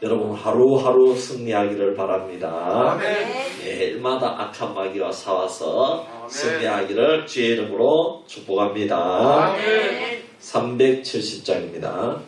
여러분 하루하루 승리하기를 바랍니다. 아멘. 매일마다 악한 마귀와 싸워서 아멘. 승리하기를 주의 이름으로 축복합니다. 아멘. 370장입니다.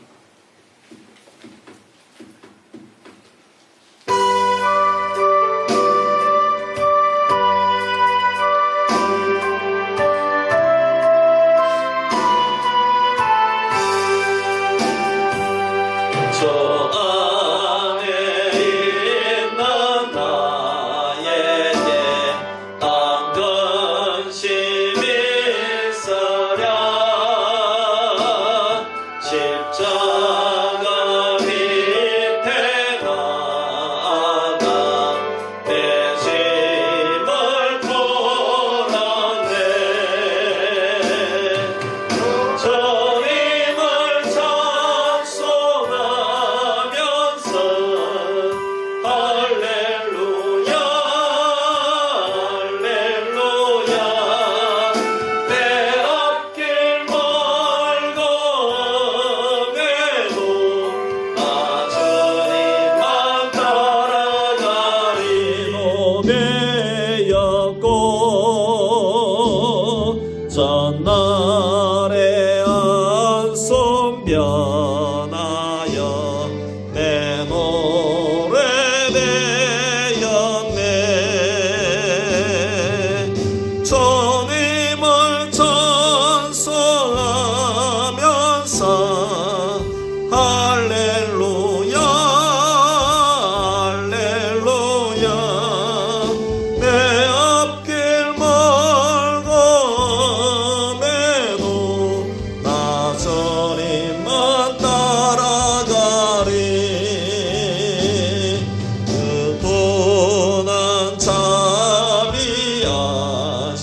전날에 안송 변하여 내 노래 되었네. 주님을 찬송하면서 할렐루야 할렐루야. 내 앞길 멀고 나저리만 따라가리. 그분은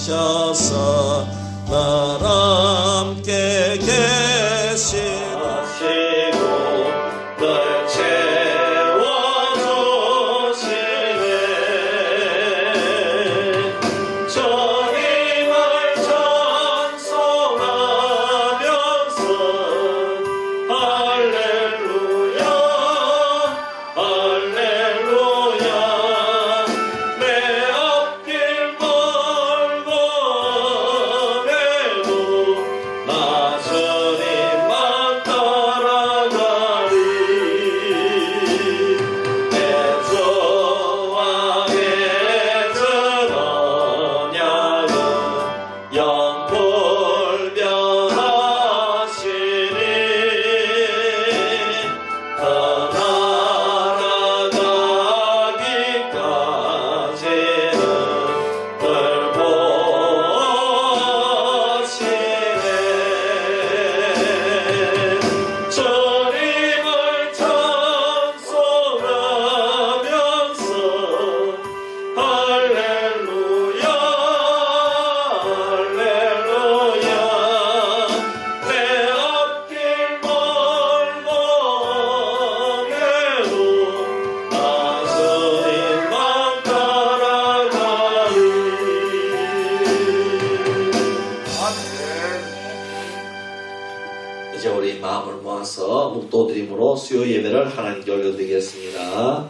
자비하셔서 날 함께 계시고 널 채워주시네. 주님을 찬송하면서 할렐루야 할렐루야. 내 앞길 멀고 마음을 모아서 묵도드림으로 수요 예배를 하나님께 올려드리겠습니다.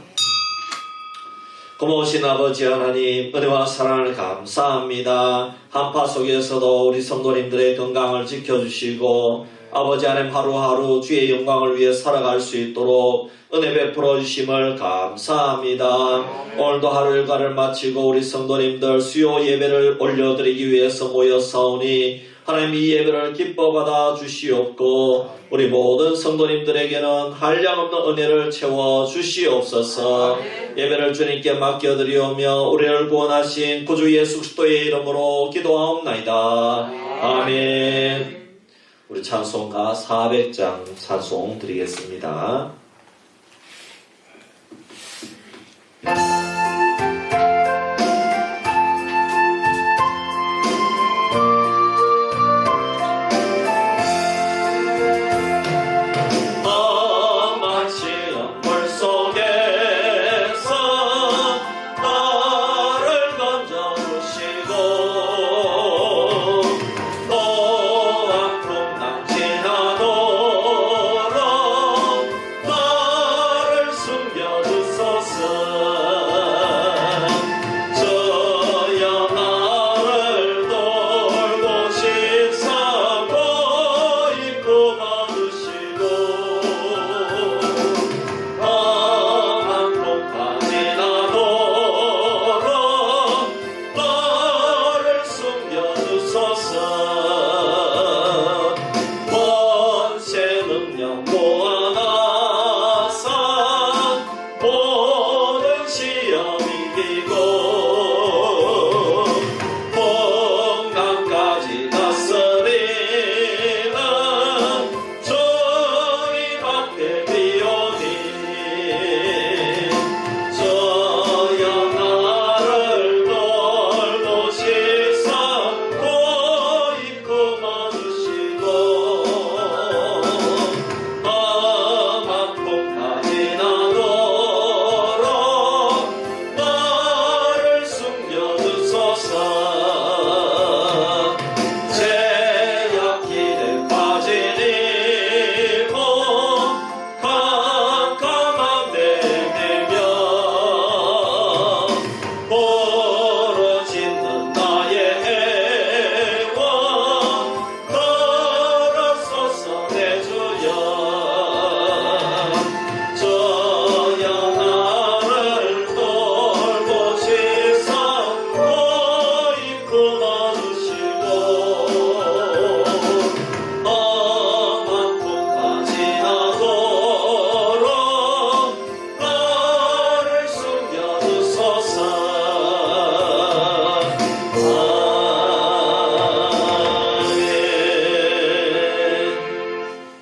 고마우신 아버지 하나님, 은혜와 사랑을 감사합니다. 한파 속에서도 우리 성도님들의 건강을 지켜주시고 아버지 하나님 하루하루 주의 영광을 위해 살아갈 수 있도록 은혜 베풀어 주심을 감사합니다. 오늘도 하루 일과를 마치고 우리 성도님들 수요 예배를 올려드리기 위해서 모였사오니 하나님 이 예배를 기뻐 받아 주시옵고 우리 모든 성도님들에게는 한량없는 은혜를 채워 주시옵소서. 예배를 주님께 맡겨드리오며 우리를 구원하신 구주 예수 그리스도의 이름으로 기도하옵나이다. 아멘. 우리 찬송가 400장 찬송 드리겠습니다.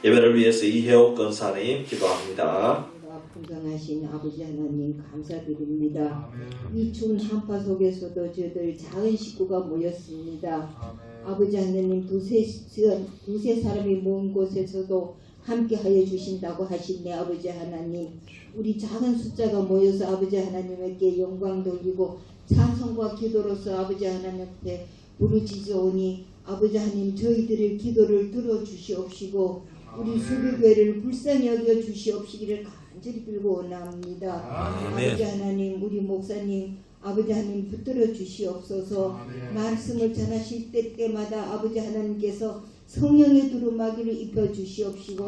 예배를 위해서 이혜옥 권사님 기도합니다. 풍성하신 아버지 하나님 감사드립니다. 이 추운 한파 속에서도 저희들 작은 식구가 모였습니다. 아버지 하나님 두세 사람이 모은 곳에서도 함께하여 주신다고 하시네. 아버지 하나님 우리 작은 숫자가 모여서 아버지 하나님께 영광 돌리고 찬송과 기도로서 아버지 하나님께 부르짖으오니 아버지 하나님 저희들의 기도를 들어주시옵시고 우리 수비교회를 불쌍히 여겨 주시옵시기를 간절히 빌고 원합니다. 아버지 하나님 우리 목사님 아버지 하나님 붙들어 주시옵소서. 말씀을 전하실 때마다 아버지 하나님께서 성령의 두루마기를 입혀 주시옵시고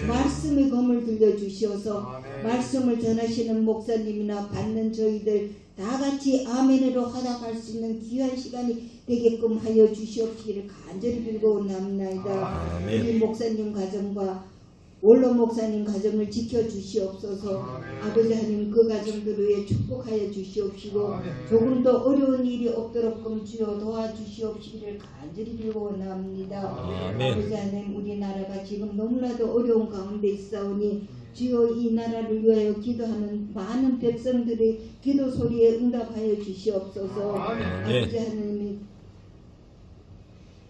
말씀의 검을 들려 주시어서 말씀을 전하시는 목사님이나 받는 저희들 다 같이 아멘으로 화답할 수 있는 귀한 시간이 되게끔 하여 주시옵시기를 간절히 빌고 원합니다. 우리 목사님 가정과 원로 목사님 가정을 지켜주시옵소서. 아버지 하나님 그 가정들을 위해 축복하여 주시옵시고 조금 더 어려운 일이 없도록끔 주여 도와주시옵시기를 간절히 빌고 원합니다. 아버지 하나님 우리나라가 지금 너무나도 어려운 가운데 있사오니 주여 이 나라를 위하여 기도하는 많은 백성들의 기도 소리에 응답하여 주시옵소서. 아버지 하나님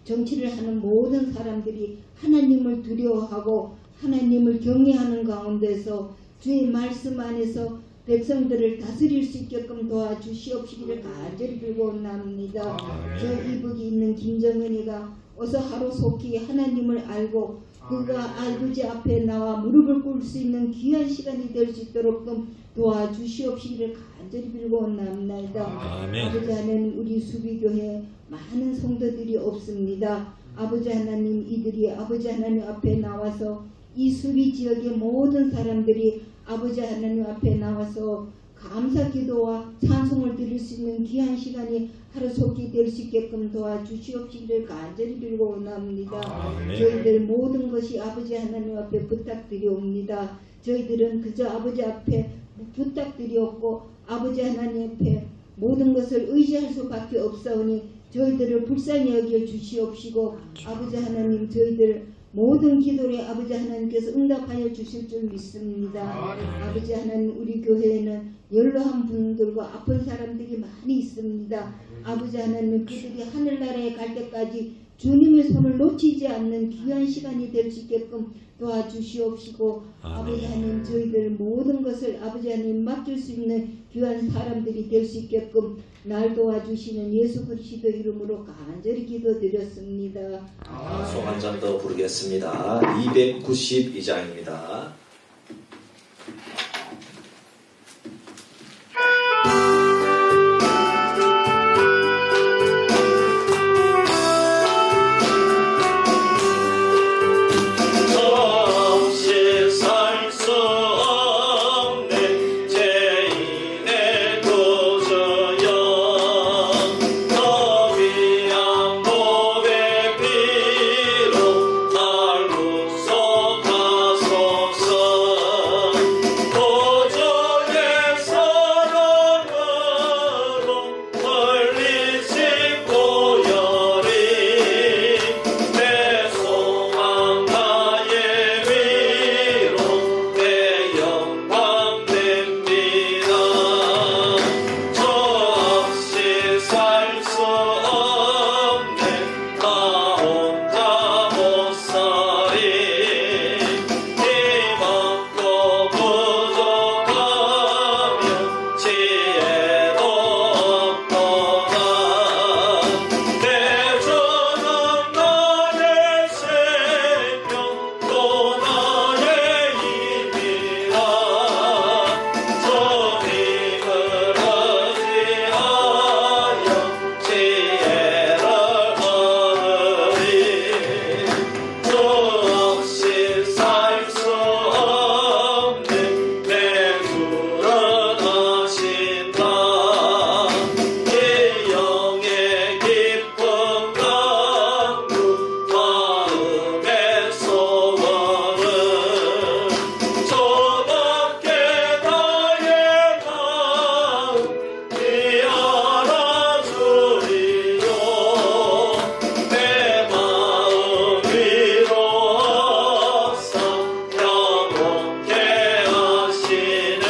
정치를 하는 모든 사람들이 하나님을 두려워하고 하나님을 경외하는 가운데서 주의 말씀 안에서 백성들을 다스릴 수 있게끔 도와주시옵시기를 간절히 빌고옵나옵니다. 저 이북이 있는 김정은이가 어서 하루속히 하나님을 알고 그가 아버지 앞에 나와 무릎을 꿇을 수 있는 귀한 시간이 될 수 있도록 좀 도와주시옵시기를 간절히 빌고옵나옵나이다. 아버지 하나님, 우리 수비교회 많은 성도들이 없습니다. 아버지 하나님, 이들이 아버지 하나님 앞에 나와서 이 수비 지역의 모든 사람들이 아버지 하나님 앞에 나와서 감사 기도와 찬송을 드릴 수 있는 귀한 시간이 하루속히 될 수 있게끔 도와주시옵시기를 간절히 빌고옵나옵니다. 저희들 모든 것이 아버지 하나님 앞에 부탁드리옵니다. 저희들은 그저 아버지 앞에 부탁드리옵고 아버지 하나님 앞에 모든 것을 의지할 수밖에 없사오니 저희들을 불쌍히 여겨 주시옵시고 아버지 하나님, 저희들 모든 기도에 아버지 하나님께서 응답하여 주실 줄 믿습니다. 아버지 하나님, 우리 교회에는 연로한 분들과 아픈 사람들이 많이 있습니다. 아버지 하나님, 그들이 하늘나라에 갈 때까지 주님의 손을 놓치지 않는 귀한 시간이 될 수 있게끔 도와주시옵시고 아버지 하나님, 저희들 모든 것을 아버지 하나님 맡길 수 있는 귀한 사람들이 될 수 있게끔 날 도와주시는 예수 그리스도 이름으로 간절히 기도드렸습니다. 송 한 장 더 부르겠습니다. 292장입니다. 없이 살 수 없는 죄인의 구주여 더 귀한 몸의 피로 날 구속하소서. 구주의 사랑으로 흘리신 보혈이 내 소망 나의 위로 내 영광 됩니다. 저 없이 살 수 없는 나 혼자 못 살이 힘없고 부족하며 지혜도 없도다. 내 주는 나의 생명 또 나의 힘이라. 주님을 의지하여 지혜를 얻으리. 주 없이 살 수 없는 내 주를 아신다. 이 영의 깊은 강구 마음의 소원은 저밖에 나의 마음이 알아주리요. 내 마음 위로 없사 영원케 하시네.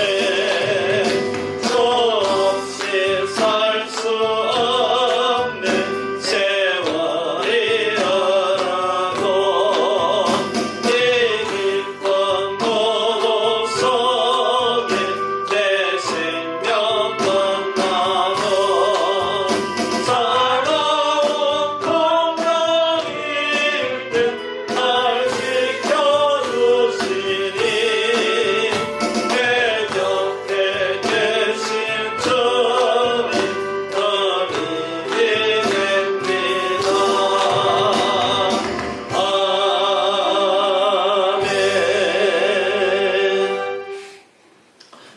주 없이 살 수 없는 세월이라도 이 깊은 고독 속에 내 생명 끝나도 살아온 공양일 듯 날 지켜주시니 내 곁에 계신 주님 늘 믿습니다. 아멘.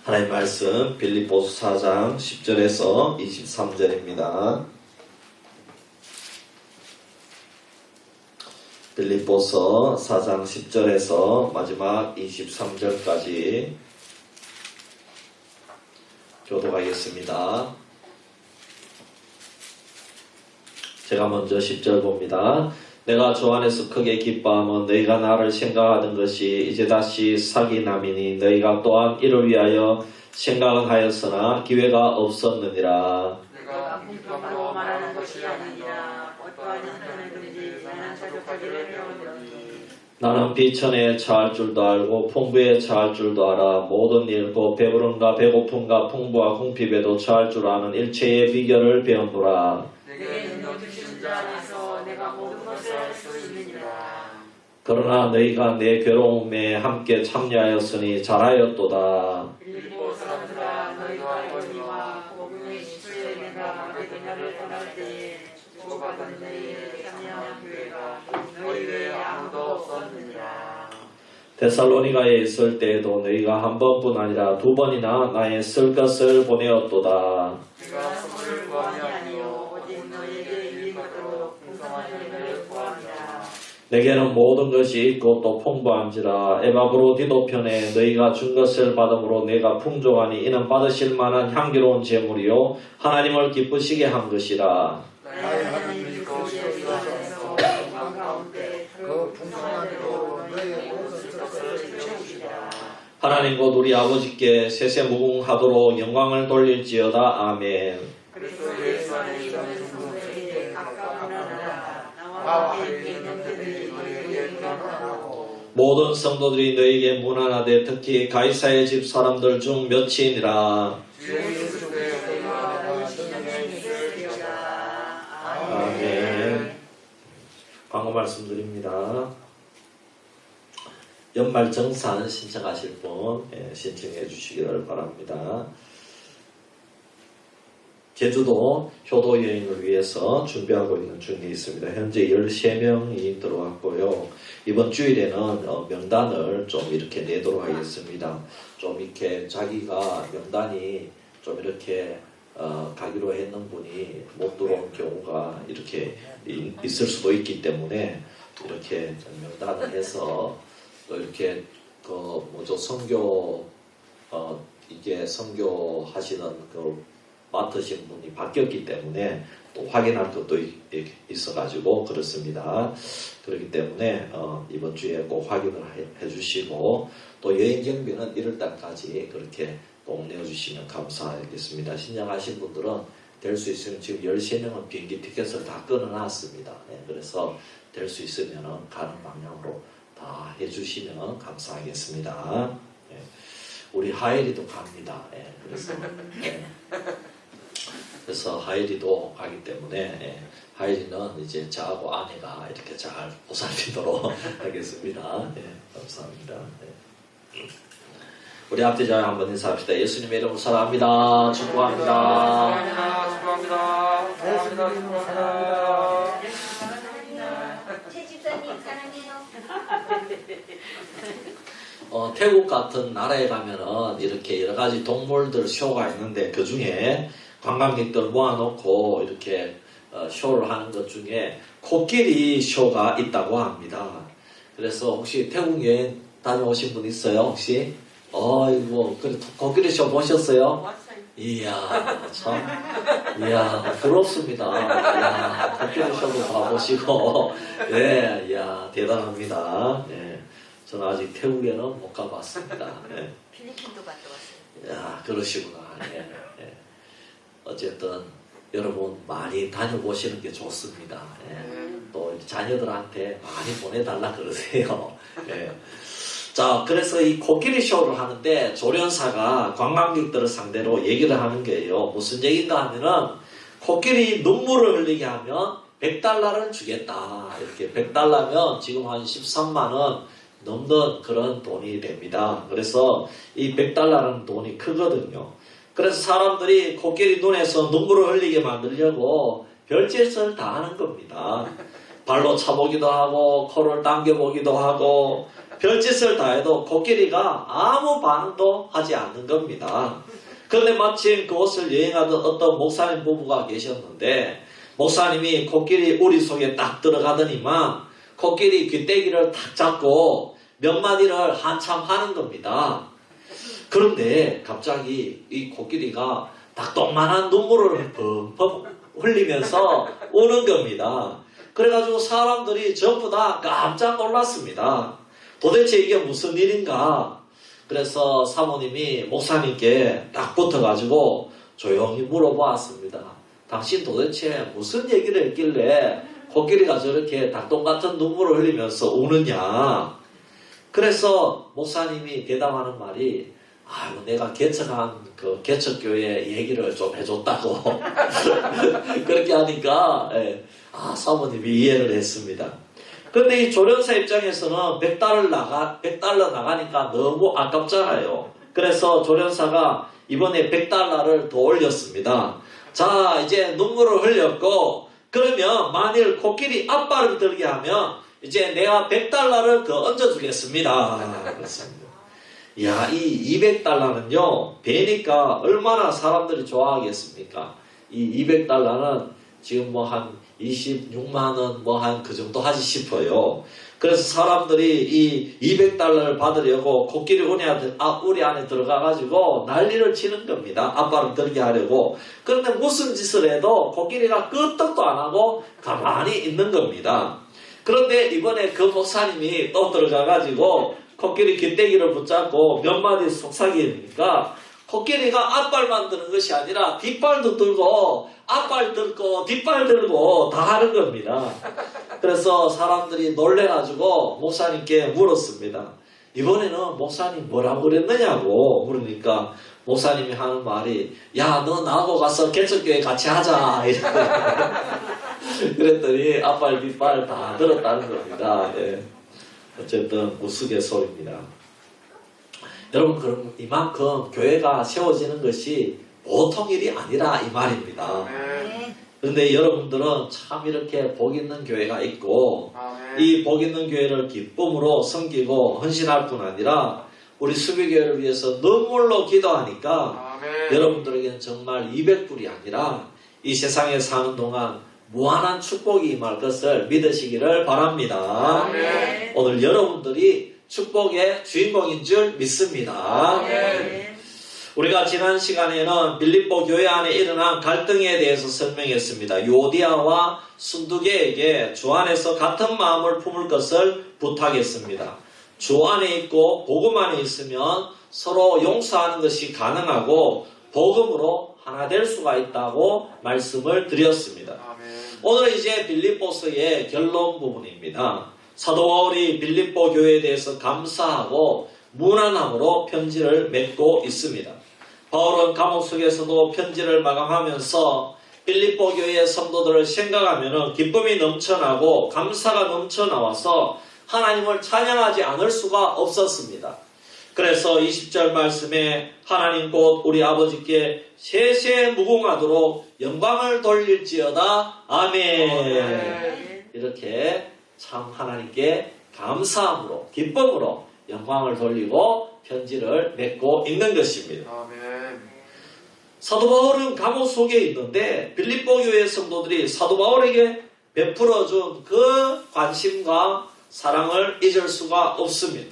하나님 말씀 빌립보서 4장 10절에서 23절입니다. 빌립보서 4장 10절에서 마지막 23절까지 교독하겠습니다. 제가 먼저 10절 봅니다. 내가 주 안에서 크게 기뻐함은 너희가 나를 생각하던 것이 이제 다시 사기남이니 너희가 또한 이를 위하여 생각은 하였으나 기회가 없었느니라. 내가 공평하고 말하는 것이 아니라 어떠한 형편이든지 만한 사족하기를 배우노니 나는 비천에 처할 줄도 알고 풍부에 처할 줄도 알아. 모든 일 곧 배부름과 배고픔과 풍부와 궁핍에도 처할 줄 아는 일체의 비결을 배웠노라. 내게 능력 주시는 자 안에서 내가 모든 것을 할 수 있느니라. 그러나 너희가 내 괴로움에 함께 참여하였으니 잘하였도다. 빌립보 사람들아 너희가 권위와 복음의 기초에 내가 마게도냐를 떠날 때에 주고받은 너희의 참여한 교회가 너희 외에 아무도 없었느니라. 데살로니가에 있을 때에도 너희가 한 번뿐 아니라 두 번이나 나의 쓸 것을 보내었도다. 내가 선물을 구함이 아니요 오직 너희에게 이익 받도록 풍성한 은혜를 구합니다. 내게는 모든 것이 있고 또 풍부한지라. 에바브로디도편에 너희가 준 것을 받음으로 내가 풍족하니 이는 받으실 만한 향기로운 제물이요 하나님을 기쁘시게 한 것이라. 나의 하나님 그리스도의 그 안에서 영광 가운데 그 풍성한 은혜로 너희의 모든 것을 채우시라. 하나님 곧 우리 아버지께 세세무궁하도록 영광을 돌릴지어다. 아멘. 그리스도 예수 안에 있는 성도에게 아까운 나라 나와 함께 있는 그들이 너희에게 평안하고 모든 성도들이 너희에게 문안하되 특히 가이사의 집 사람들 중 몇이니라. 주 예수의 은혜와 너희의 있을지어다. 아멘. 광고 말씀드립니다. 연말 정산 신청하실 분 신청해 주시기를 바랍니다. 제주도 효도 여행을 위해서 준비하고 있는 중에 있습니다. 현재 13명이 들어왔고요. 이번 주일에는 명단을 좀 이렇게 내도록 하겠습니다. 좀 이렇게 자기가 명단이 좀 이렇게 가기로 했는 분이 못 들어온 경우가 이렇게 있을 수도 있기 때문에 이렇게 명단을 해서 또 이렇게 선교 이게 선교하시는 맡으신 분이 바뀌었기 때문에 또 확인할 것도 있어가지고 그렇습니다. 그렇기 때문에 이번 주에 꼭 확인을 해주시고 또 여행 경비는 1월달까지 그렇게 꼭 내어주시면 감사하겠습니다. 신청하신 분들은 될 수 있으면 지금 13명은 비행기 티켓을 다 끊어놨습니다. 그래서 될 수 있으면 가는 방향으로 다 해주시면 감사하겠습니다. 우리 하엘이도 갑니다. 그래서 하엘이도 가기 때문에 하엘이는 이제 저하고 아내가 이렇게 잘 보살피도록 하겠습니다. 감사합니다. 우리 앞뒤자에 한번 인사합시다. 예수님의 이름으로 사랑합니다. 축복합니다. 축복합니다. 축복합니다. 최 집사님 사랑해요. 태국 같은 나라에 가면은 이렇게 여러 가지 동물들 쇼가 있는데 그 중에 관광객들 모아놓고 이렇게 쇼를 하는 것 중에 코끼리 쇼가 있다고 합니다. 그래서 혹시 태국 여행 다녀오신 분 있어요? 혹시? 이거 코끼리 쇼 보셨어요? 이야 참 부럽습니다. 이야 코끼리 쇼도 봐보시고 이야 대단합니다. 저는 아직 태국에는 못 가봤습니다. 필리핀도 갔다 왔어요. 야 그러시구나. 어쨌든 여러분 많이 다녀보시는 게 좋습니다. 또 자녀들한테 많이 보내달라 그러세요. 자, 그래서 이 코끼리 쇼를 하는데 조련사가 관광객들을 상대로 얘기를 하는 거예요. 무슨 얘기인가 하면은 코끼리 눈물을 흘리게 하면 100달러를 주겠다. 이렇게 100달러면 지금 한 13만 원 넘는 그런 돈이 됩니다. 그래서 이 100달러라는 돈이 크거든요. 그래서 사람들이 코끼리 눈에서 눈물을 흘리게 만들려고 별짓을 다 하는 겁니다. 발로 차보기도 하고 코를 당겨보기도 하고 별짓을 다 해도 코끼리가 아무 반응도 하지 않는 겁니다. 그런데 마침 그곳을 여행하던 어떤 목사님 부부가 계셨는데 목사님이 코끼리 우리 속에 딱 들어가더니만 코끼리 귀때기를 탁 잡고 몇 마디를 한참 하는 겁니다. 그런데 갑자기 이 코끼리가 닭똥만한 눈물을 펑펑 흘리면서 오는 겁니다. 그래가지고 사람들이 전부 다 깜짝 놀랐습니다. 도대체 이게 무슨 일인가? 그래서 사모님이 목사님께 딱 붙어가지고 조용히 물어보았습니다. 당신 도대체 무슨 얘기를 했길래 코끼리가 저렇게 닭똥 같은 눈물을 흘리면서 우느냐. 그래서 목사님이 대답하는 말이 아이고 내가 개척한 그 개척교회 얘기를 좀 해줬다고 그렇게 하니까 사모님이 이해를 했습니다. 그런데 이 조련사 입장에서는 100달러 나가니까 너무 아깝잖아요. 그래서 조련사가 이번에 100달러를 더 올렸습니다. 자, 이제 눈물을 흘렸고, 그러면 만일 코끼리 앞발을 들게 하면 이제 내가 100달러를 더 얹어주겠습니다. 그렇습니다. 이야, 이 200달러는요, 배니까 얼마나 사람들이 좋아하겠습니까? 이 200달러는 지금 뭐 한 26만원 뭐 한 그 정도 하지 싶어요. 그래서 사람들이 이 200달러를 받으려고 코끼리 우리 안에 들어가가지고 난리를 치는 겁니다. 앞발을 들게 하려고. 그런데 무슨 짓을 해도 코끼리가 끄떡도 안 하고 가만히 있는 겁니다. 그런데 이번에 그 목사님이 또 들어가가지고 코끼리 깃대기를 붙잡고 몇 마디 속삭이니까 코끼리가 앞발만 드는 것이 아니라 뒷발도 들고 앞발 들고 뒷발 들고 다 하는 겁니다. 그래서 사람들이 놀래가지고 목사님께 물었습니다. 이번에는 목사님 뭐라고 그랬느냐고 물으니까 목사님이 하는 말이 야, 너 나하고 가서 개척교회 같이 하자. 그랬더니 앞발 뒷발 다 들었다는 겁니다. 예. 어쨌든 우스갯소리입니다. 여러분, 그럼 이만큼 교회가 세워지는 것이 보통 일이 아니라 이 말입니다. 그런데 여러분들은 참 이렇게 복 있는 교회가 있고 이 복 있는 교회를 기쁨으로 섬기고 헌신할 뿐 아니라 우리 수비교회를 위해서 눈물로 기도하니까 여러분들에게는 정말 200불이 아니라 이 세상에 사는 동안 무한한 축복이 임할 것을 믿으시기를 바랍니다. 오늘 여러분들이 축복의 주인공인 줄 믿습니다. 우리가 지난 시간에는 빌립보 교회 안에 일어난 갈등에 대해서 설명했습니다. 요디아와 순두계에게 주 안에서 같은 마음을 품을 것을 부탁했습니다. 주 안에 있고 복음 안에 있으면 서로 용서하는 것이 가능하고 복음으로 하나 될 수가 있다고 말씀을 드렸습니다. 오늘 이제 빌립보서의 결론 부분입니다. 사도 바울이 빌립보 교회에 대해서 감사하고 무난함으로 편지를 맺고 있습니다. 바울은 감옥 속에서도 편지를 마감하면서 빌립보 교회의 성도들을 생각하면 기쁨이 넘쳐나고 감사가 넘쳐나와서 하나님을 찬양하지 않을 수가 없었습니다. 그래서 20절 말씀에 하나님 곧 우리 아버지께 세세 무궁하도록 영광을 돌릴지어다. 아멘. 이렇게 참 하나님께 감사함으로 기쁨으로 영광을 돌리고 편지를 맺고 있는 것입니다. 사도 바울은 감옥 속에 있는데 빌립보 교회 성도들이 사도 바울에게 베풀어준 그 관심과 사랑을 잊을 수가 없습니다.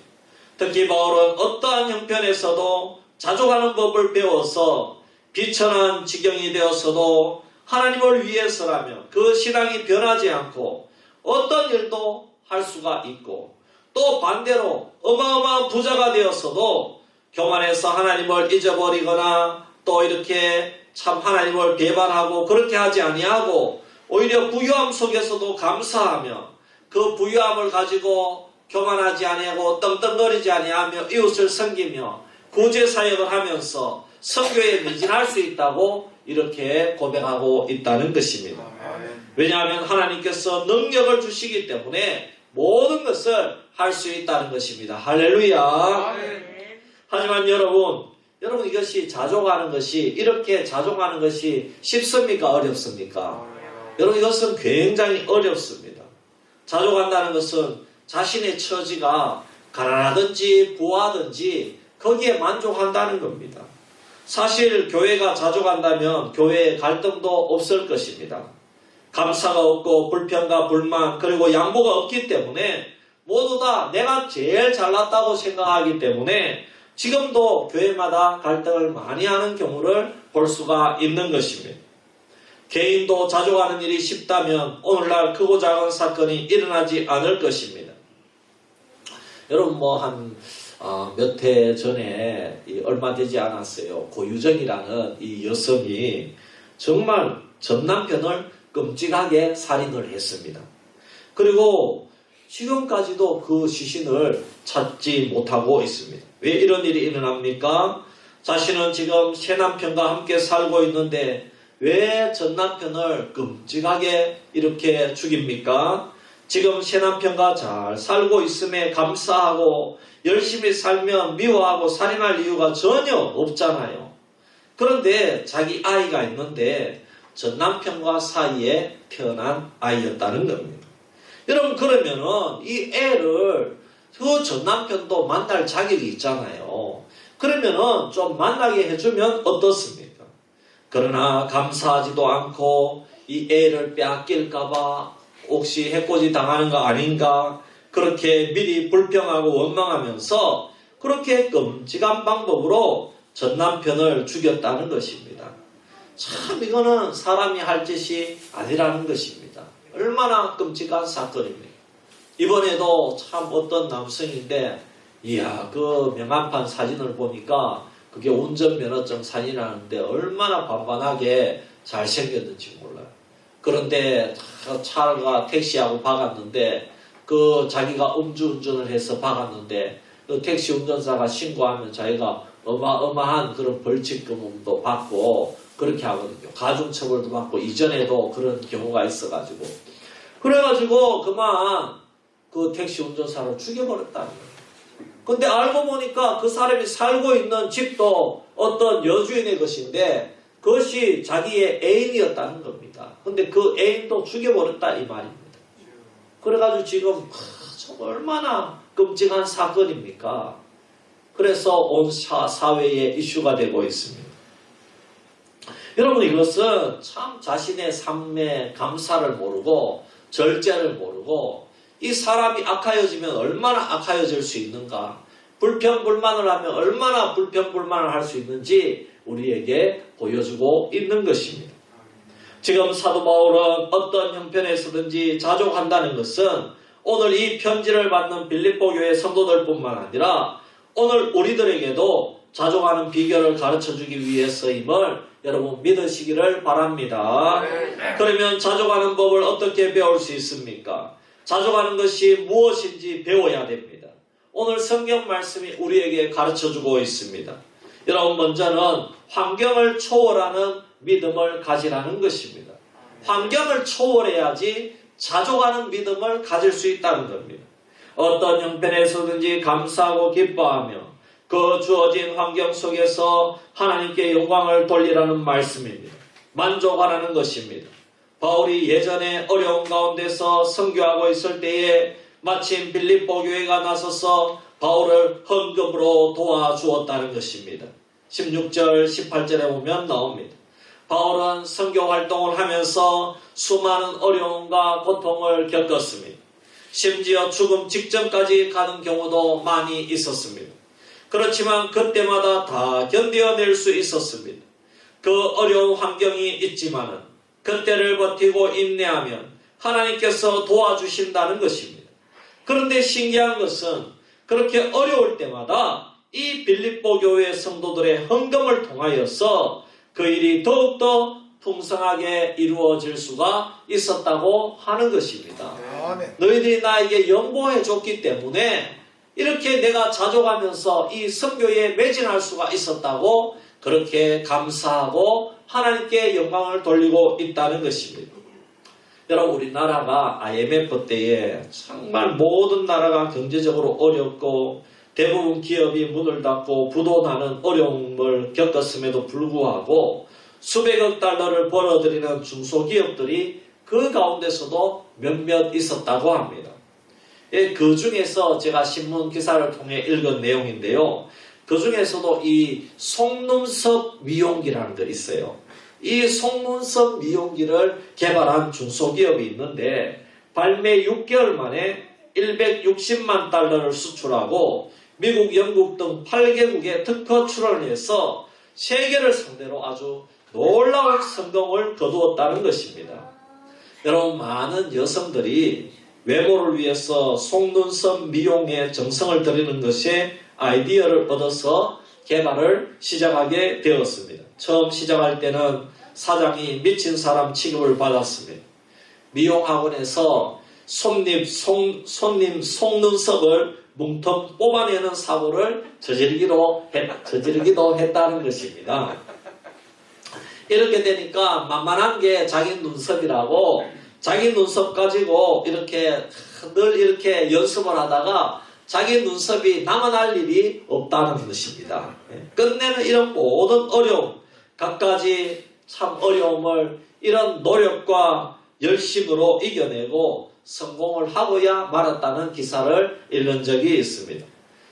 특히 바울은 어떠한 형편에서도 자족하는 법을 배워서 비천한 지경이 되었어도 하나님을 위해서라면 그 신앙이 변하지 않고 어떤 일도 할 수가 있고 또 반대로 어마어마한 부자가 되었어도 교만해서 하나님을 잊어버리거나 또 이렇게 참 하나님을 배반하고 그렇게 하지 아니하고 오히려 부유함 속에서도 감사하며 그 부유함을 가지고 교만하지 아니하고 떵떵거리지 아니하며 이웃을 섬기며 구제사역을 하면서 선교에 매진할 수 있다고 이렇게 고백하고 있다는 것입니다. 왜냐하면 하나님께서 능력을 주시기 때문에 모든 것을 할 수 있다는 것입니다. 할렐루야. 하지만 여러분 이것이 자족하는 것이 이렇게 자족하는 것이 쉽습니까? 어렵습니까? 여러분 이것은 굉장히 어렵습니다. 자족한다는 것은 자신의 처지가 가난하든지 부하든지 거기에 만족한다는 겁니다. 사실 교회가 자족한다면 교회에 갈등도 없을 것입니다. 감사가 없고 불평과 불만 그리고 양보가 없기 때문에 모두 다 내가 제일 잘났다고 생각하기 때문에 지금도 교회마다 갈등을 많이 하는 경우를 볼 수가 있는 것입니다. 개인도 자족하는 일이 쉽다면 오늘날 크고 작은 사건이 일어나지 않을 것입니다. 여러분 몇 해 전에 얼마 되지 않았어요. 고유정이라는 이 여성이 정말 전 남편을 끔찍하게 살인을 했습니다. 그리고 지금까지도 그 시신을 찾지 못하고 있습니다. 왜 이런 일이 일어납니까? 자신은 지금 새 남편과 함께 살고 있는데 왜 전 남편을 끔찍하게 이렇게 죽입니까? 지금 새 남편과 잘 살고 있음에 감사하고 열심히 살면 미워하고 살인할 이유가 전혀 없잖아요. 그런데 자기 아이가 있는데 전 남편과 사이에 태어난 아이였다는 겁니다. 여러분, 그러면은 이 애를 그 전 남편도 만날 자격이 있잖아요. 그러면은 좀 만나게 해주면 어떻습니까? 그러나 감사하지도 않고 이 애를 빼앗길까봐 혹시 해코지 당하는 거 아닌가, 그렇게 미리 불평하고 원망하면서 그렇게 끔찍한 방법으로 전 남편을 죽였다는 것입니다. 참 이거는 사람이 할 짓이 아니라는 것입니다. 얼마나 끔찍한 사건입니다. 이번에도 참 어떤 남성인데, 이야, 그 명함판 사진을 보니까 그게 운전면허증 사진이라는데 얼마나 반반하게 잘생겼는지 몰라요. 그런데 차가 택시하고 박았는데, 그 자기가 음주운전을 해서 박았는데 그 택시 운전사가 신고하면 자기가 어마어마한 그런 벌칙금도 받고 그렇게 하거든요. 가중처벌도 받고, 이전에도 그런 경우가 있어가지고, 그래가지고 그만 그 택시 운전사를 죽여버렸다는 거예요. 근데 알고 보니까 그 사람이 살고 있는 집도 어떤 여주인의 것인데 그것이 자기의 애인이었다는 겁니다. 근데 그 애인도 죽여버렸다 이 말입니다. 그래가지고 지금 참 얼마나 끔찍한 사건입니까? 그래서 온 사회에 이슈가 되고 있습니다. 여러분, 이것은 참 자신의 삶에 감사를 모르고 절제를 모르고, 이 사람이 악하여지면 얼마나 악하여질 수 있는가, 불평불만을 하면 얼마나 불평불만을 할 수 있는지 우리에게 보여주고 있는 것입니다. 지금 사도 바울은 어떤 형편에서든지 자족한다는 것은 오늘 이 편지를 받는 빌립보 교회 성도들뿐만 아니라 오늘 우리들에게도 자족하는 비결을 가르쳐주기 위해서임을 여러분 믿으시기를 바랍니다. 그러면 자족하는 법을 어떻게 배울 수 있습니까? 자족하는 것이 무엇인지 배워야 됩니다. 오늘 성경 말씀이 우리에게 가르쳐주고 있습니다. 여러분, 먼저는 환경을 초월하는 믿음을 가지라는 것입니다. 환경을 초월해야지 자족하는 믿음을 가질 수 있다는 겁니다. 어떤 형편에서든지 감사하고 기뻐하며 그 주어진 환경 속에서 하나님께 영광을 돌리라는 말씀입니다. 만족하라는 것입니다. 바울이 예전에 어려운 가운데서 선교하고 있을 때에 마침 빌립보 교회가 나서서 바울을 헌금으로 도와주었다는 것입니다. 16절 18절에 보면 나옵니다. 바울은 선교 활동을 하면서 수많은 어려움과 고통을 겪었습니다. 심지어 죽음 직전까지 가는 경우도 많이 있었습니다. 그렇지만 그때마다 다 견뎌낼 수 있었습니다. 그 어려운 환경이 있지만은 그때를 버티고 인내하면 하나님께서 도와주신다는 것입니다. 그런데 신기한 것은 그렇게 어려울 때마다 이 빌립보 교회 성도들의 헌금을 통하여서 그 일이 더욱더 풍성하게 이루어질 수가 있었다고 하는 것입니다. 너희들이 나에게 연보해 줬기 때문에 이렇게 내가 자족하면서 이 선교에 매진할 수가 있었다고 그렇게 감사하고 하나님께 영광을 돌리고 있다는 것입니다. 여러분, 우리나라가 IMF 때에 정말 모든 나라가 경제적으로 어렵고 대부분 기업이 문을 닫고 부도나는 어려움을 겪었음에도 불구하고 수백억 달러를 벌어들이는 중소기업들이 그 가운데서도 몇몇 있었다고 합니다. 그 중에서 제가 신문 기사를 통해 읽은 내용인데요. 그 중에서도 이 속눈썹 미용기라는 게 있어요. 이 속눈썹 미용기를 개발한 중소기업이 있는데 발매 6개월 만에 160만 달러를 수출하고 미국, 영국 등 8개국에 특허 출원을 해서 세계를 상대로 아주 놀라운 성공을 거두었다는 것입니다. 여러분, 많은 여성들이 외모를 위해서 속눈썹 미용에 정성을 들이는 것에 아이디어를 얻어서 개발을 시작하게 되었습니다. 처음 시작할 때는 사장이 미친 사람 취급을 받았습니다. 미용학원에서 손님 속눈썹을 뭉텅 뽑아내는 사고를 저지르기도 했다는 것입니다. 이렇게 되니까 만만한 게 자기 눈썹이라고 자기 눈썹 가지고 이렇게 늘 이렇게 연습을 하다가 자기 눈썹이 남아날 일이 없다는 것입니다. 끝내는 이런 모든 어려움, 갖가지 참 어려움을 이런 노력과 열심으로 이겨내고 성공을 하고야 말았다는 기사를 읽은 적이 있습니다.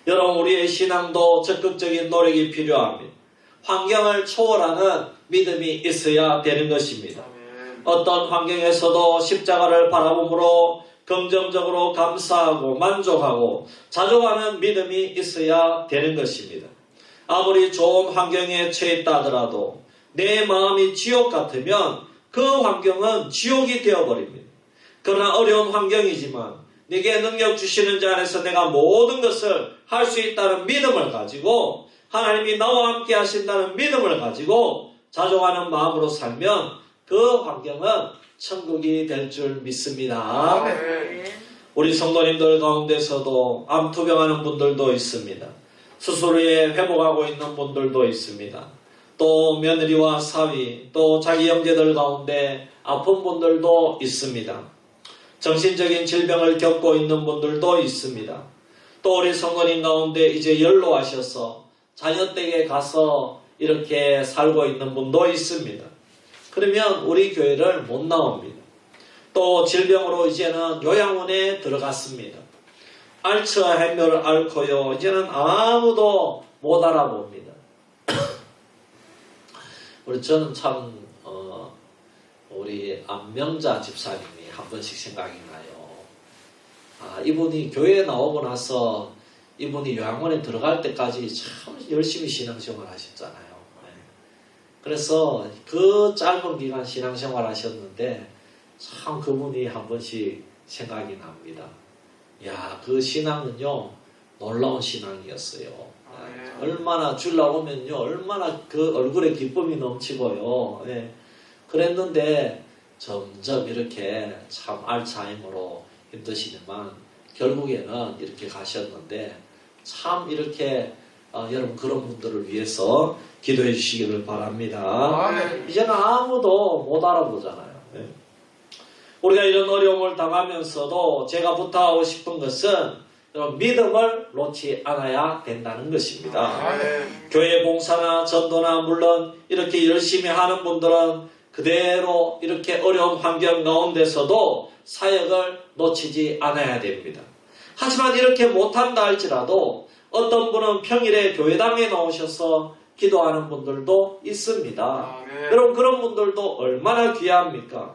여러분, 우리의 신앙도 적극적인 노력이 필요합니다. 환경을 초월하는 믿음이 있어야 되는 것입니다. 어떤 환경에서도 십자가를 바라봄으로 긍정적으로 감사하고 만족하고 자족하는 믿음이 있어야 되는 것입니다. 아무리 좋은 환경에 처했다 하더라도 내 마음이 지옥 같으면 그 환경은 지옥이 되어버립니다. 그러나 어려운 환경이지만 내게 능력 주시는 자 안에서 내가 모든 것을 할 수 있다는 믿음을 가지고 하나님이 나와 함께 하신다는 믿음을 가지고 자족하는 마음으로 살면 그 환경은 천국이 될 줄 믿습니다. 우리 성도님들 가운데서도 암투병하는 분들도 있습니다. 수술 후에 회복하고 있는 분들도 있습니다. 또 며느리와 사위, 또 자기 형제들 가운데 아픈 분들도 있습니다. 정신적인 질병을 겪고 있는 분들도 있습니다. 또 우리 성도님 가운데 이제 연로하셔서 자녀댁에 가서 이렇게 살고 있는 분도 있습니다. 그러면 우리 교회를 못 나옵니다. 또 질병으로 이제는 요양원에 들어갔습니다. 알츠하이머를 앓고요. 이제는 아무도 못 알아봅니다. 저는 참 우리 안명자 집사님이 한 번씩 생각이 나요. 이분이 교회에 나오고 나서 이분이 요양원에 들어갈 때까지 참 열심히 신앙생활 하셨잖아요. 그래서 그 짧은 기간 신앙생활 하셨는데 참 그분이 한 번씩 생각이 납니다. 야, 그 신앙은요 놀라운 신앙이었어요. 얼마나 주일날 오면요 얼마나 그 얼굴에 기쁨이 넘치고요. 그랬는데 점점 이렇게 참 알츠하이머로 힘드시지만 결국에는 이렇게 가셨는데 참 이렇게 여러분 그런 분들을 위해서 기도해 주시기를 바랍니다. 이제는 아무도 못 알아보잖아요. 우리가 이런 어려움을 당하면서도 제가 부탁하고 싶은 것은 여러분 믿음을 놓지 않아야 된다는 것입니다. 교회 봉사나 전도나 물론 이렇게 열심히 하는 분들은 그대로 이렇게 어려운 환경 가운데서도 사역을 놓치지 않아야 됩니다. 하지만 이렇게 못한다 할지라도 어떤 분은 평일에 교회당에 나오셔서 기도하는 분들도 있습니다. 여러분 그런 분들도 얼마나 귀합니까?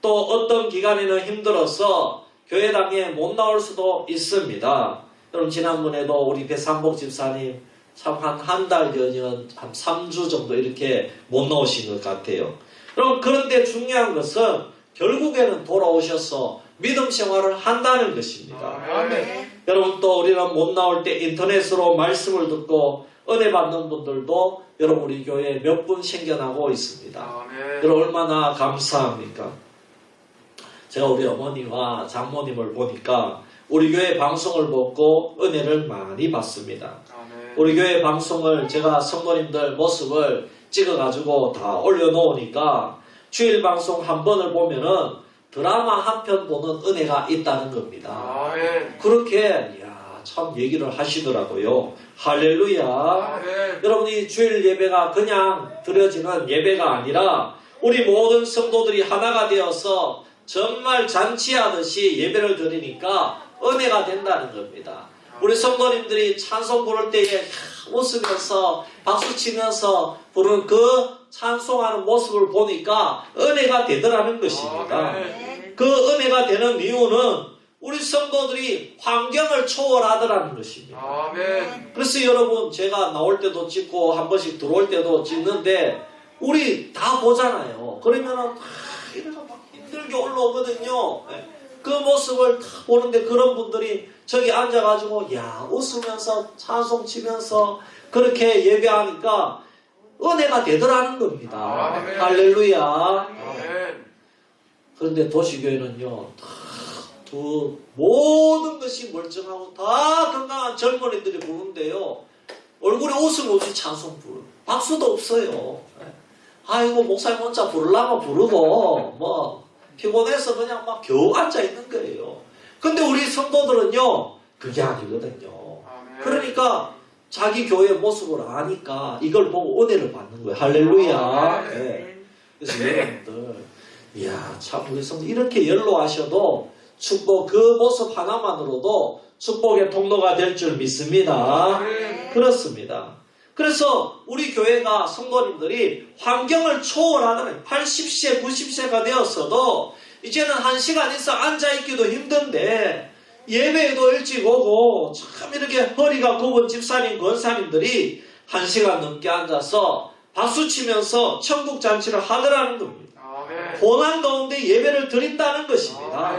또 어떤 기간에는 힘들어서 교회당에 못 나올 수도 있습니다. 여러분 지난번에도 우리 배상복 집사님 참 한 달 전이면 한 3주 정도 이렇게 못 나오신 것 같아요. 여러분 그런데 중요한 것은 결국에는 돌아오셔서 믿음 생활을 한다는 것입니다. 여러분 또 우리는 못 나올 때 인터넷으로 말씀을 듣고 은혜 받는 분들도 여러분 우리 교회에 몇 분 생겨나고 있습니다. 여러분 얼마나 감사합니까? 제가 우리 어머니와 장모님을 보니까 우리 교회 방송을 보고 은혜를 많이 받습니다. 우리 교회 방송을 제가 성도님들 모습을 찍어가지고 다 올려놓으니까 주일 방송 한 번을 보면은 드라마 한 편 보는 은혜가 있다는 겁니다. 그렇게 참 얘기를 하시더라고요. 할렐루야. 여러분이 주일 예배가 그냥 드려지는 예배가 아니라 우리 모든 성도들이 하나가 되어서 정말 잔치하듯이 예배를 드리니까 은혜가 된다는 겁니다. 우리 성도님들이 찬송 부를 때에 웃으면서 박수치면서 부르는 그 찬송하는 모습을 보니까 은혜가 되더라는 것입니다. 그 은혜가 되는 이유는 우리 성도들이 환경을 초월하더라는 것입니다. 그래서 여러분 제가 나올 때도 찍고 한 번씩 들어올 때도 찍는데 우리 다 보잖아요. 그러면은 이래서 막 힘들게 올라오거든요. 그 모습을 다 보는데 그런 분들이 저기 앉아가지고 웃으면서 찬송 치면서 그렇게 예배하니까 은혜가 되더라는 겁니다. 할렐루야. 그런데 도시교회는요, 모든 것이 멀쩡하고 다 건강한 젊은이들이 부르는데요, 얼굴에 웃음 없이 찬송 부르고 박수도 없어요. 아이고 목사님 혼자 부르려면 부르고 뭐 피곤해서 그냥 막 겨우 앉아 있는 거예요. 근데 우리 성도들은요, 그게 아니거든요. 그러니까 자기 교회의 모습을 아니까 이걸 보고 은혜를 받는 거예요. 할렐루야. 네. 그래서 여러분들, 이야, 참 우리 성도 이렇게 연로하셔도 축복, 그 모습 하나만으로도 축복의 통로가 될 줄 믿습니다. 그렇습니다. 그래서 우리 교회가 성도님들이 환경을 초월하는 80세, 90세가 되었어도 이제는 1시간 이상 앉아있기도 힘든데 예배에도 일찍 오고 참 이렇게 허리가 굽은 집사님, 권사님들이 1시간 넘게 앉아서 박수치면서 천국잔치를 하더라는 겁니다. 고난 가운데 예배를 드린다는 것입니다.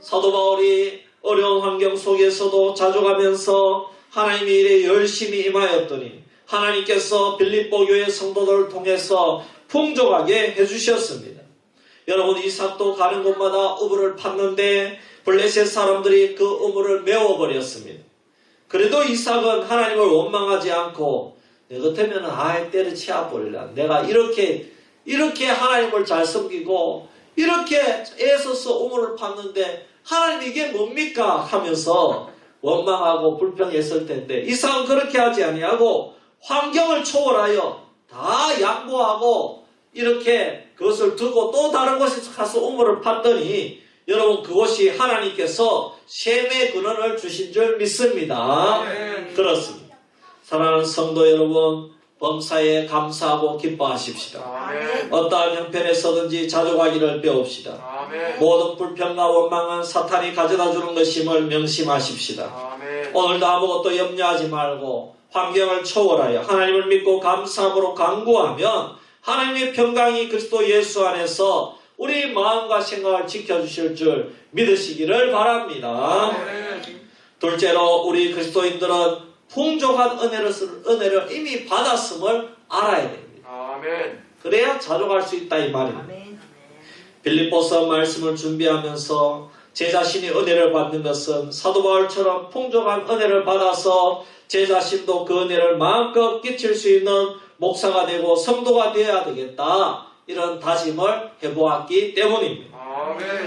사도 바울이 어려운 환경 속에서도 자족하면서 하나님의 일에 열심히 임하였더니 하나님께서 빌립보 교회 성도들을 통해서 풍족하게 해주셨습니다. 여러분, 이삭도 가는 곳마다 우물을 팠는데 블레셋 사람들이 그 우물을 메워버렸습니다. 그래도 이삭은 하나님을 원망하지 않고 내 같으면 때려치워버리라. 내가 이렇게 하나님을 잘 섬기고 이렇게 애써서 우물을 팠는데 하나님 이게 뭡니까? 하면서 원망하고 불평했을 텐데 이삭은 그렇게 하지 아니하고 환경을 초월하여 다 양보하고 이렇게 그것을 두고 또 다른 곳에 가서 우물을 팠더니 여러분, 그것이 하나님께서 셈의 근원을 주신 줄 믿습니다. 그렇습니다. 사랑하는 성도 여러분, 범사에 감사하고 기뻐하십시다. 어떠한 형편에서든지 자족하기를 배웁시다. 모든 불평과 원망은 사탄이 가져다 주는 것임을 명심하십시다. 오늘도 아무것도 염려하지 말고 환경을 초월하여 하나님을 믿고 감사함으로 간구하면 하나님의 평강이 그리스도 예수 안에서 우리 마음과 생각을 지켜주실 줄 믿으시기를 바랍니다. 둘째로 우리 그리스도인들은 풍족한 은혜를 이미 받았음을 알아야 됩니다. 그래야 자족할 수 있다 이 말입니다. 빌립보서 말씀을 준비하면서 제 자신이 은혜를 받는 것은 사도 바울처럼 풍족한 은혜를 받아서 제 자신도 그 은혜를 마음껏 끼칠 수 있는 목사가 되고 성도가 되어야 되겠다, 이런 다짐을 해보았기 때문입니다.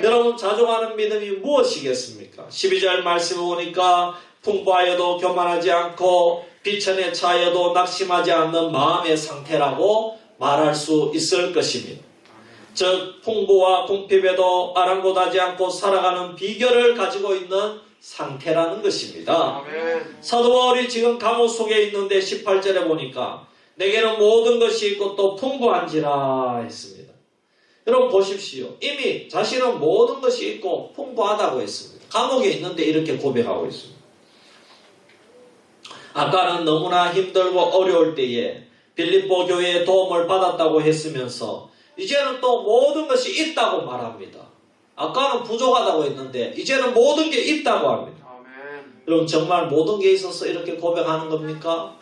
여러분, 자족하는 믿음이 무엇이겠습니까? 12절 말씀을 보니까 풍부하여도 교만하지 않고 비천에 차여도 낙심하지 않는 마음의 상태라고 말할 수 있을 것입니다. 즉 풍부와 궁핍에도 아랑곳하지 않고 살아가는 비결을 가지고 있는 상태라는 것입니다. 사도 바울이 지금 감옥 속에 있는데 18절에 보니까 내게는 모든 것이 있고 또 풍부한지라 했습니다. 여러분 보십시오. 이미 자신은 모든 것이 있고 풍부하다고 했습니다. 감옥에 있는데 이렇게 고백하고 있습니다. 아까는 너무나 힘들고 어려울 때에 빌립보 교회의 도움을 받았다고 했으면서 이제는 또 모든 것이 있다고 말합니다. 아까는 부족하다고 했는데 이제는 모든 게 있다고 합니다. 여러분, 정말 모든 게 있어서 이렇게 고백하는 겁니까?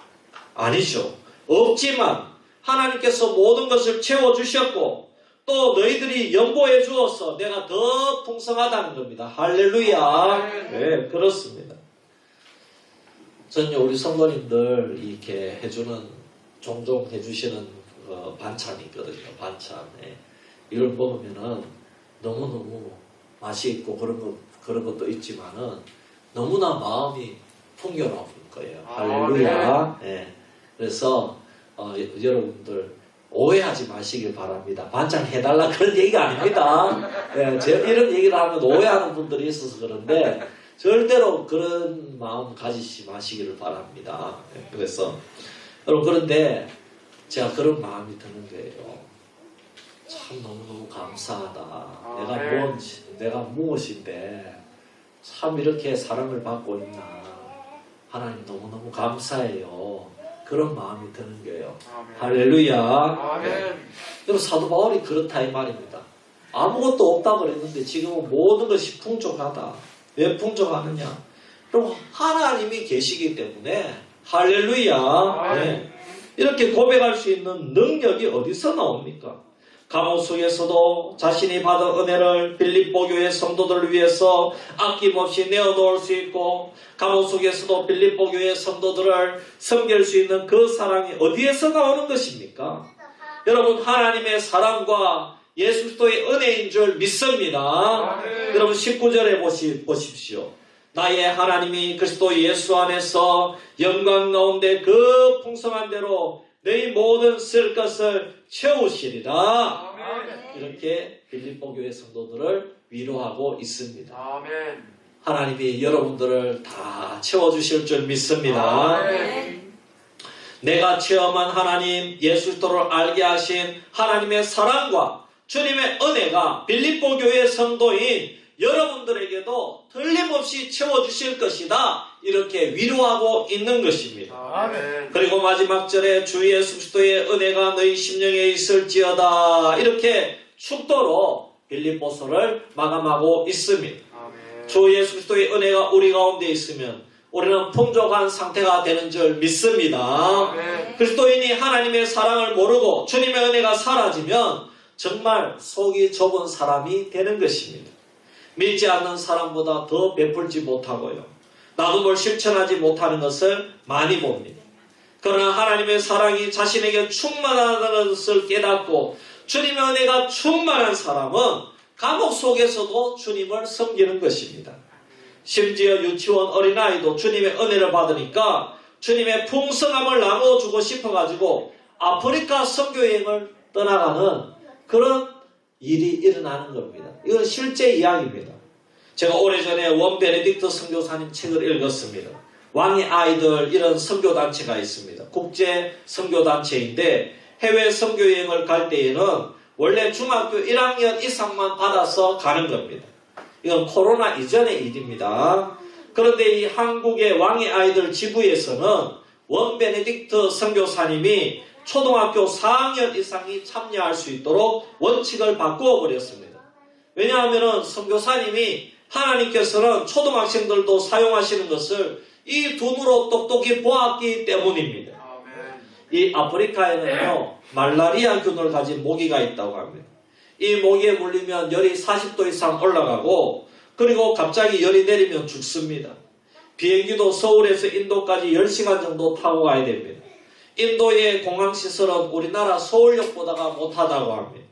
아니죠. 없지만 하나님께서 모든 것을 채워주셨고 또 너희들이 연보해 주어서 내가 더 풍성하다는 겁니다. 할렐루야. 네, 그렇습니다. 저는 우리 성도님들 이렇게 종종 해주시는 반찬이 있거든요. 반찬. 이걸 먹으면은 너무너무 맛이 있고 그런 것도 있지만은 너무나 마음이 풍요로울 거예요. 할렐루야. 네. 그래서 여러분들 오해하지 마시길 바랍니다. 반찬 해달라 그런 얘기가 아닙니다. 네, 이런 얘기를 하면 오해하는 분들이 있어서 그런데 절대로 그런 마음 가지지 마시기를 바랍니다. 네, 그래서 여러분, 그런데 제가 그런 마음이 드는 거예요. 참 너무너무 감사하다. 내가 무엇인데 참 이렇게 사랑을 받고 있나. 하나님 너무너무 감사해요. 그런 마음이 드는 거예요. 할렐루야. 네. 그럼 사도 바울이 그렇다 이 말입니다. 아무것도 없다고 그랬는데 지금은 모든 것이 풍족하다. 왜 풍족하느냐? 그럼 하나님이 계시기 때문에 할렐루야. 네. 이렇게 고백할 수 있는 능력이 어디서 나옵니까? 감옥 속에서도 자신이 받은 은혜를 빌립보 교회 성도들을 위해서 아낌없이 내어놓을 수 있고, 감옥 속에서도 빌립보 교회 성도들을 섬길 수 있는 그 사랑이 어디에서가 오는 것입니까? 여러분, 하나님의 사랑과 예수 그리스도의 은혜인 줄 믿습니다. 여러분, 19절에 보십시오. 나의 하나님이 그리스도 예수 안에서 영광 가운데 그 풍성한 대로 너희 모든 쓸 것을 채우시리라. 이렇게 빌립보 교회 성도들을 위로하고 있습니다. 하나님이 여러분들을 다 채워주실 줄 믿습니다. 내가 체험한 하나님, 예수 그리스도를 알게 하신 하나님의 사랑과 주님의 은혜가 빌립보 교회 성도인 여러분들에게도 틀림없이 채워주실 것이다. 이렇게 위로하고 있는 것입니다. 그리고 마지막 절에 주 예수 그리스도의 은혜가 너희 심령에 있을지어다. 이렇게 축도로 빌립보서를 마감하고 있습니다. 주 예수 그리스도의 은혜가 우리 가운데 있으면 우리는 풍족한 상태가 되는 줄 믿습니다. 그리스도인이 하나님의 사랑을 모르고 주님의 은혜가 사라지면 정말 속이 좁은 사람이 되는 것입니다. 믿지 않는 사람보다 더 베풀지 못하고요, 나도 뭘 실천하지 못하는 것을 많이 봅니다. 그러나 하나님의 사랑이 자신에게 충만하다는 것을 깨닫고 주님의 은혜가 충만한 사람은 감옥 속에서도 주님을 섬기는 것입니다. 심지어 유치원 어린아이도 주님의 은혜를 받으니까 주님의 풍성함을 나눠주고 싶어가지고 아프리카 선교여행을 떠나가는 그런 일이 일어나는 겁니다. 이건 실제 이야기입니다. 제가 오래전에 원 베네딕트 선교사님 책을 읽었습니다. 왕의 아이들, 이런 선교단체가 있습니다. 국제 선교단체인데 해외 선교여행을 갈 때에는 원래 중학교 1학년 이상만 받아서 가는 겁니다. 이건 코로나 이전의 일입니다. 그런데 이 한국의 왕의 아이들 지부에서는 원 베네딕트 선교사님이 초등학교 4학년 이상이 참여할 수 있도록 원칙을 바꾸어 버렸습니다. 왜냐하면 선교사님이 하나님께서는 초등학생들도 사용하시는 것을 이 눈으로 똑똑히 보았기 때문입니다. 이 아프리카에는요, 말라리아균을 가진 모기가 있다고 합니다. 이 모기에 물리면 열이 40도 이상 올라가고, 그리고 갑자기 열이 내리면 죽습니다. 비행기도 서울에서 인도까지 10시간 정도 타고 가야 됩니다. 인도의 공항시설은 우리나라 서울역보다가 못하다고 합니다.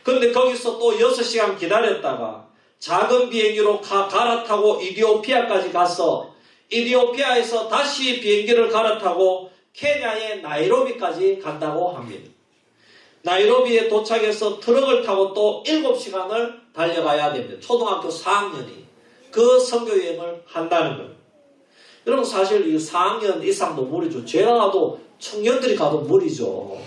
그런데 거기서 또 6시간 기다렸다가 작은 비행기로 갈아타고 이디오피아까지 가서 이디오피아에서 다시 비행기를 갈아타고 케냐의 나이로비까지 간다고 합니다. 나이로비에 도착해서 트럭을 타고 또 7시간을 달려가야 됩니다. 초등학교 4학년이 그 선교여행을 한다는 겁니다. 여러분, 사실 이 4학년 이상도 무리죠. 제가 가도, 청년들이 가도 무리죠.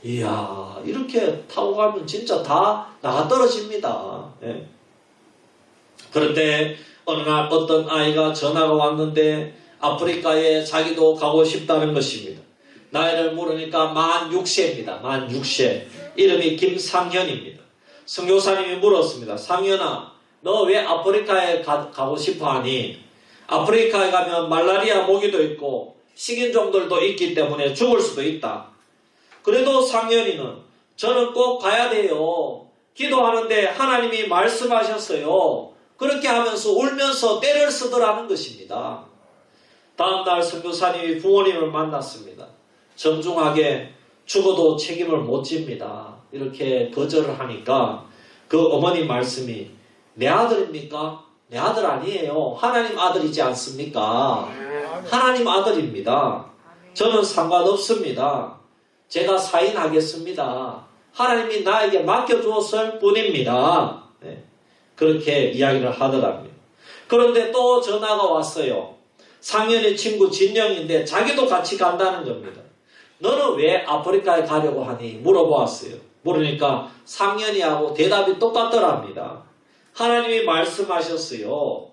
이야, 이렇게 타고 가면 진짜 다 나가 떨어집니다. 예. 그런데 어느 날 어떤 아이가 전화가 왔는데 아프리카에 자기도 가고 싶다는 것입니다. 나이를 물으니까 만 6세입니다. 만 6세. 이름이 김상현입니다. 선교사님이 물었습니다. 상현아, 너 왜 아프리카에 가고 싶어 하니? 아프리카에 가면 말라리아 모기도 있고 식인종들도 있기 때문에 죽을 수도 있다. 그래도 상현이는 저는 꼭 가야 돼요. 기도하는데 하나님이 말씀하셨어요. 그렇게 하면서 울면서 떼를 쓰더라는 것입니다. 다음날 선교사님이 부모님을 만났습니다. 정중하게 죽어도 책임을 못 집니다. 이렇게 거절을 하니까 그 어머니 말씀이, 내 아들입니까? 내 아들 아니에요. 하나님 아들이지 않습니까? 하나님 아들입니다. 저는 상관없습니다. 제가 사인하겠습니다. 하나님이 나에게 맡겨주었을 뿐입니다. 네. 그렇게 이야기를 하더랍니다. 그런데 또 전화가 왔어요. 상현의 친구 진영인데 자기도 같이 간다는 겁니다. 너는 왜 아프리카에 가려고 하니? 물어보았어요. 물으니까 상현이하고 대답이 똑같더랍니다. 하나님이 말씀하셨어요.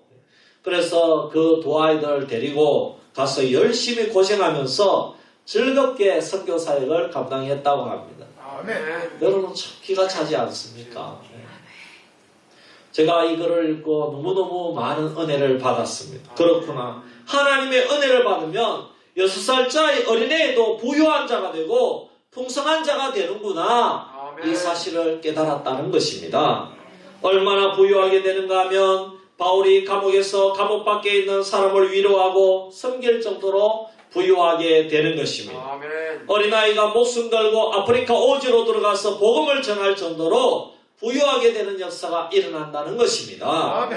그래서 그 두 아이들을 데리고 가서 열심히 고생하면서 즐겁게 선교 사역을 감당했다고 합니다. 여러분, 참 기가 차지 않습니까? 제가 이 글을 읽고 너무너무 많은 은혜를 받았습니다. 그렇구나. 하나님의 은혜를 받으면 6살짜리 어린애에도 부유한 자가 되고 풍성한 자가 되는구나. 이 사실을 깨달았다는 것입니다. 얼마나 부유하게 되는가 하면 바울이 감옥에서 감옥 밖에 있는 사람을 위로하고 섬길 정도로 부유하게 되는 것입니다. 어린아이가 목숨 걸고 아프리카 오지로 들어가서 복음을 전할 정도로 부유하게 되는 역사가 일어난다는 것입니다.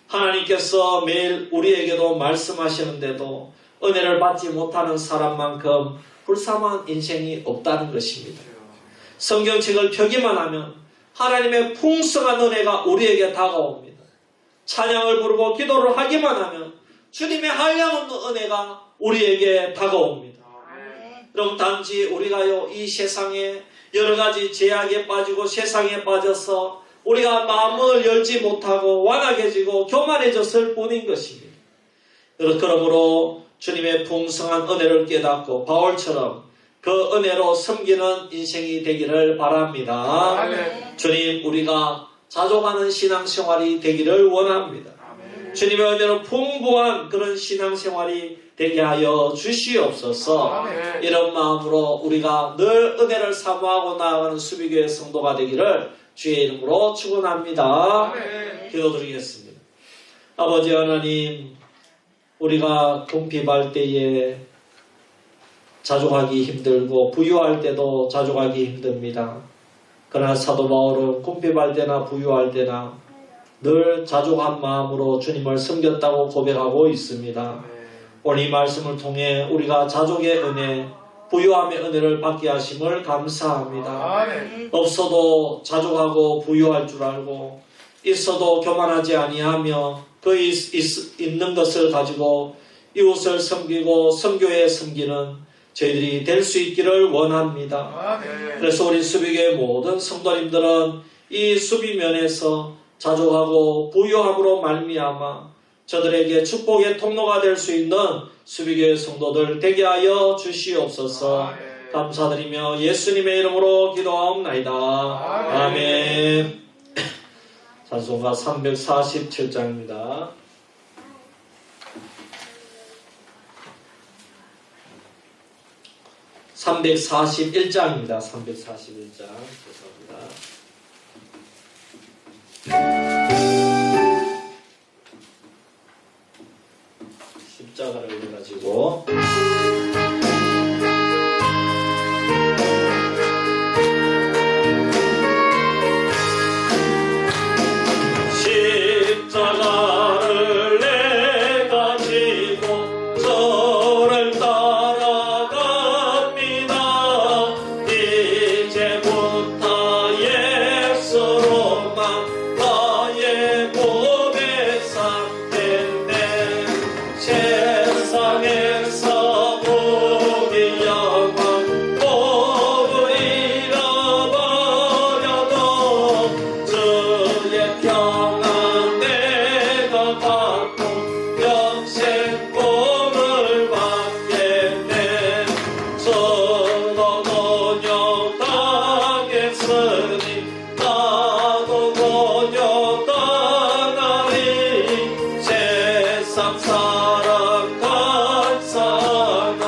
하나님께서 매일 우리에게도 말씀하시는데도 은혜를 받지 못하는 사람만큼 불쌍한 인생이 없다는 것입니다. 성경책을 펴기만 하면 하나님의 풍성한 은혜가 우리에게 다가옵니다. 찬양을 부르고 기도를 하기만 하면 주님의 한량없는 은혜가 우리에게 다가옵니다. 여러분, 단지 우리가요 이 세상에 여러 가지 제약에 빠지고 세상에 빠져서 우리가 마음을 열지 못하고 완악해지고 교만해졌을 뿐인 것입니다. 그러므로 주님의 풍성한 은혜를 깨닫고 바울처럼 그 은혜로 섬기는 인생이 되기를 바랍니다. 주님, 우리가 자족하는 신앙생활이 되기를 원합니다. 주님의 은혜로 풍부한 그런 신앙생활이 되게 하여 주시옵소서. 이런 마음으로 우리가 늘 은혜를 사모하고 나아가는 수비교회 성도가 되기를 주의 이름으로 축원합니다. 기도드리겠습니다. 아버지 하나님, 우리가 궁핍할 때에 자족하기 힘들고 부유할 때도 자족하기 힘듭니다. 그러나 사도 바울은 궁핍할 때나 부유할 때나 늘 자족한 마음으로 주님을 섬겼다고 고백하고 있습니다. 오늘 이 말씀을 통해 우리가 자족의 은혜, 부유함의 은혜를 받게 하심을 감사합니다. 없어도 자족하고 부유할 줄 알고 있어도 교만하지 아니하며 그 있는 것을 가지고 이웃을 섬기고 선교에 섬기는 저희들이 될 수 있기를 원합니다. 그래서 우리 수비교회 모든 성도님들은 이 수비면에서 자족하고 부유함으로 말미암아 저들에게 축복의 통로가 될 수 있는 수비교회 성도들 되게 하여 주시옵소서. 감사드리며 예수님의 이름으로 기도하옵나이다. 아멘. 찬송가 347장입니다. 341장입니다. 341장. 죄송합니다. 십자가를 해가지고 십자가를 내가 지고 저를 따라갑니다. 이제부터 예수로만 나의 고백 삼겠네. 세상에서 보기 영원 모두 잃어버려도 주의 평안 내가 받고 평생 복을 받겠네. 저도 곤욕당했으니 나도 곤욕당하리. 세상 사랑 감사하나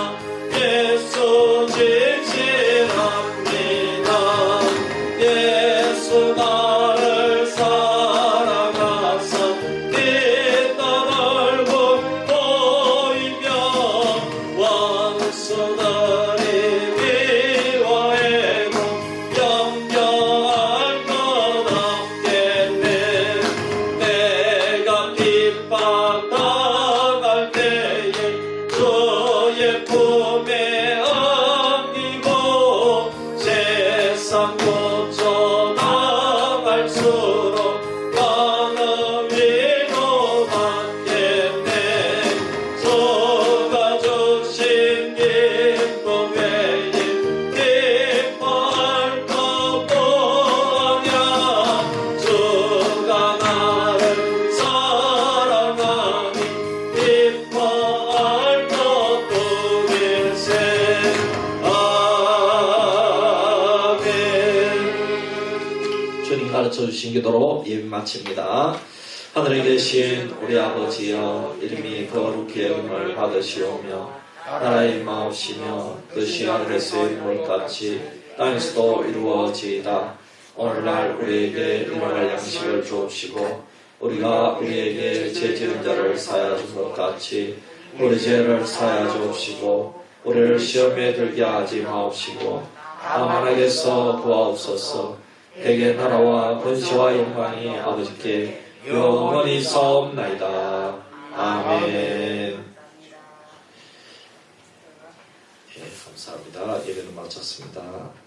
예수 진실합니다. 예수 나를 사랑하사 빛난 얼굴 보이며 원수들이 미워해도 염려할 것 없겠네. 내가 핍박당할 때에 주의 품에 안기고 세상 고쳐나갈수록 나는 위로 받겠네. 주가 주신 기쁨 외에 기뻐할 것 뭐냐. 주가 나를 사랑하니 기뻐할 것 뿐일세. 아멘. 주님 가르쳐 주신 기도로 예배 마칩니다. 하늘에 계신 우리 아버지여, 이름이 거룩히 여김을 받으시오며 나라의 임하옵시며 뜻이 하늘에서 이루어진 것 같이 땅에서도 이루어지이다. 오늘날 우리에게 일용할 양식을 주옵시고 우리가 우리에게 죄 지은 자를 사하여 준 것 같이 우리 죄를 사하여 주옵시고 우리를 시험에 들게 하지 마옵시고 다만 악에서 구하옵소서. 대개 나라와 권세와 영광이 아버지께 영원히 있사옵나이다. 아멘. 예, 감사합니다. 예배는 마쳤습니다.